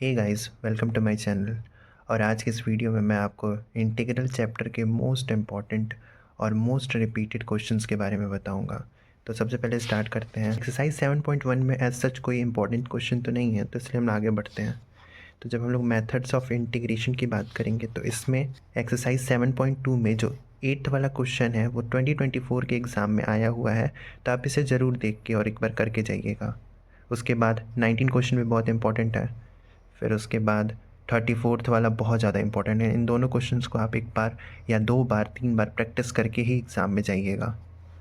Hey guys, welcome to my channel. और आज के इस वीडियो में मैं आपको इंटीग्रल चैप्टर के मोस्ट इम्पॉर्टेंट और मोस्ट रिपीटेड क्वेश्चंस के बारे में बताऊंगा। तो सबसे पहले स्टार्ट करते हैं। एक्सरसाइज 7.1 में एज सच कोई इंपॉर्टेंट क्वेश्चन तो नहीं है, तो इसलिए हम आगे बढ़ते हैं। तो जब हम लोग मेथड्स ऑफ इंटीग्रेशन की बात करेंगे तो इसमें एक्सरसाइज 7.2 में जो 8th वाला क्वेश्चन है वो 2024 के एग्ज़ाम में आया हुआ है, तो आप इसे ज़रूर देख के और एक बार करके जाइएगा। उसके बाद 19 क्वेश्चन भी बहुत इंपॉर्टेंट है। फिर उसके बाद 34th वाला बहुत ज़्यादा इंपॉर्टेंट है। इन दोनों क्वेश्चंस को आप एक बार या 2 बार 3 बार प्रैक्टिस करके ही एग्ज़ाम में जाइएगा।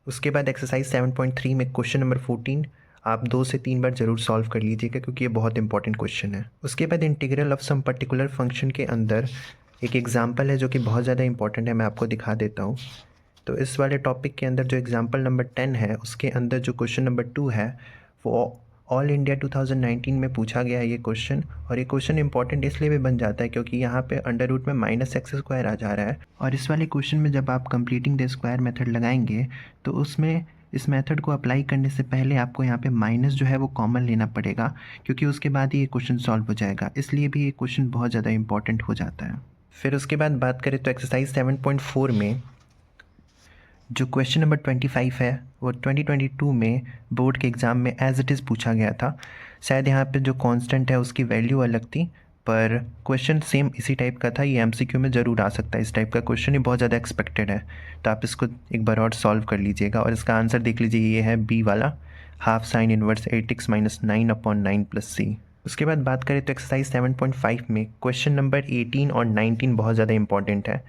उसके बाद एक्सरसाइज 7.3 में क्वेश्चन नंबर 14 आप 2 से 3 बार ज़रूर सॉल्व कर लीजिएगा, क्योंकि ये बहुत इंपॉर्टेंट क्वेश्चन है। उसके बाद integral of some particular function के अंदर एक एग्जाम्पल है जो कि बहुत ज़्यादा इंपॉर्टेंट है, मैं आपको दिखा देता हूँ। तो इस वाले टॉपिक के अंदर जो एग्जाम्पल नंबर 10 है, उसके अंदर जो क्वेश्चन नंबर 2 है वो ऑल इंडिया 2019 में पूछा गया है ये क्वेश्चन। और ये क्वेश्चन इंपॉर्टेंट इसलिए भी बन जाता है क्योंकि यहाँ पे अंडर रूट में -x² आ जा रहा है। और इस वाले क्वेश्चन में जब आप कंप्लीटिंग द स्क्वायर मेथड लगाएंगे तो उसमें इस मेथड को अप्लाई करने से पहले आपको यहाँ पे माइनस जो है वो कॉमन लेना पड़ेगा, क्योंकि उसके बाद ही ये क्वेश्चन सॉल्व हो जाएगा। इसलिए भी ये क्वेश्चन बहुत ज़्यादा इंपॉर्टेंट हो जाता है। फिर उसके बाद बात करें तो एक्सरसाइज 7.4 में जो क्वेश्चन नंबर 25 है वो 2022 में बोर्ड के एग्ज़ाम में एज इट इज़ पूछा गया था। शायद यहाँ पे जो कांस्टेंट है उसकी वैल्यू अलग थी, पर क्वेश्चन सेम इसी टाइप का था। ये एमसीक्यू में ज़रूर आ सकता है, इस टाइप का क्वेश्चन ही बहुत ज़्यादा एक्सपेक्टेड है। तो आप इसको एक बार और सॉल्व कर लीजिएगा। और इसका आंसर देख लीजिए, ये है बी वाला, half sine inverse 8x - 9/9 + c। उसके बाद बात करें तो एक्सरसाइज 7.5 में क्वेश्चन नंबर 18 और 19 बहुत ज़्यादा इंपॉर्टेंट है।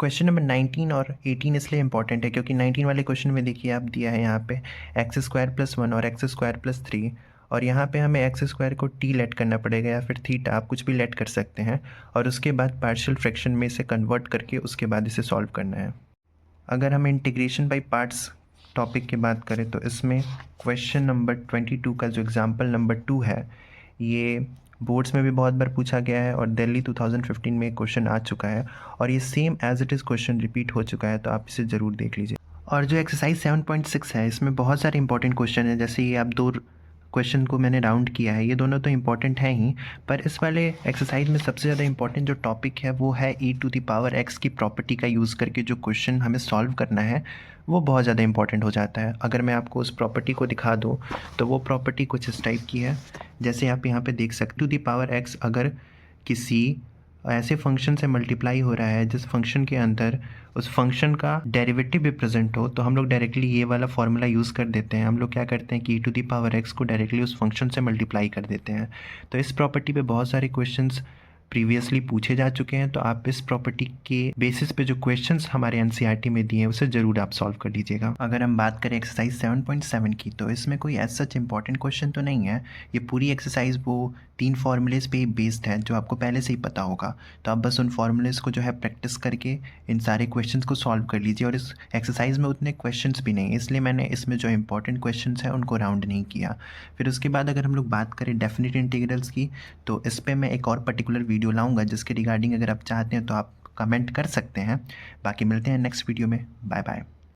क्वेश्चन नंबर 19 और 18 इसलिए इंपॉर्टेंट है क्योंकि 19 वाले क्वेश्चन में देखिए आप दिया है यहाँ पे x² + 1 और x² + 3, और यहाँ पे हमें x² को t लेट करना पड़ेगा या फिर थीटा, आप कुछ भी लेट कर सकते हैं। और उसके बाद पार्शियल फ्रैक्शन में इसे कन्वर्ट करके उसके बाद इसे सॉल्व करना है। अगर हम इंटीग्रेशन बाय पार्ट्स टॉपिक की बात करें तो इसमें क्वेश्चन नंबर 22 का जो एग्जाम्पल नंबर 2 है, ये बोर्ड्स में भी बहुत बार पूछा गया है और दिल्ली 2015 में क्वेश्चन आ चुका है, और ये same as it is question repeat हो चुका है, तो आप इसे ज़रूर देख लीजिए। और जो एक्सरसाइज 7.6 है इसमें बहुत सारे इंपॉर्टेंट क्वेश्चन है। जैसे ये आप 2 क्वेश्चन को मैंने राउंड किया है, ये दोनों तो इंपॉर्टेंट हैं ही, पर इस वाले एक्सरसाइज में सबसे ज़्यादा इंपॉर्टेंट जो टॉपिक है वो है e⁻x की प्रॉपर्टी का यूज़ करके जो क्वेश्चन हमें सॉल्व करना है वो बहुत ज़्यादा इंपॉर्टेंट हो जाता है। अगर मैं आपको उस प्रॉपर्टी को दिखा दूँ तो वो प्रॉपर्टी कुछ इस टाइप की है। जैसे आप यहाँ पे देख सकते हो, e⁻x अगर किसी ऐसे फंक्शन से मल्टीप्लाई हो रहा है जिस फंक्शन के अंदर उस फंक्शन का डेरिवेटिव भी प्रेजेंट हो, तो हम लोग डायरेक्टली ये वाला फॉर्मूला यूज़ कर देते हैं। हम लोग क्या करते हैं कि e⁻x को डायरेक्टली उस फंक्शन से मल्टीप्लाई कर देते हैं। तो इस प्रॉपर्टी पे बहुत सारे क्वेश्चंस प्रीवियसली पूछे जा चुके हैं, तो आप इस प्रॉपर्टी के बेसिस पे जो क्वेश्चंस हमारे एनसीईआरटी में दिए हैं उसे ज़रूर आप सॉल्व कर लीजिएगा। अगर हम बात करें एक्सरसाइज 7.7 की, तो इसमें कोई एज सच इंपॉर्टेंट क्वेश्चन तो नहीं है। ये पूरी एक्सरसाइज वो 3 फार्मूलेज पे बेस्ड है जो आपको पहले से ही पता होगा। तो आप बस उन फार्मूलेज को जो है प्रैक्टिस करके इन सारे क्वेश्चंस को सॉल्व कर लीजिए। और इस एक्सरसाइज में उतने क्वेश्चंस भी नहीं, इसलिए मैंने इसमें जो इंपॉर्टेंट क्वेश्चंस हैं उनको राउंड नहीं किया। फिर उसके बाद अगर हम लोग बात करें डेफिनेट इंटीग्रल्स की, तो इस पर मैं एक और पर्टिकुलर वीडियो लाऊंगा जिसके रिगार्डिंग अगर आप चाहते हैं तो आप कमेंट कर सकते हैं। बाकी मिलते हैं नेक्स्ट वीडियो में। Bye bye.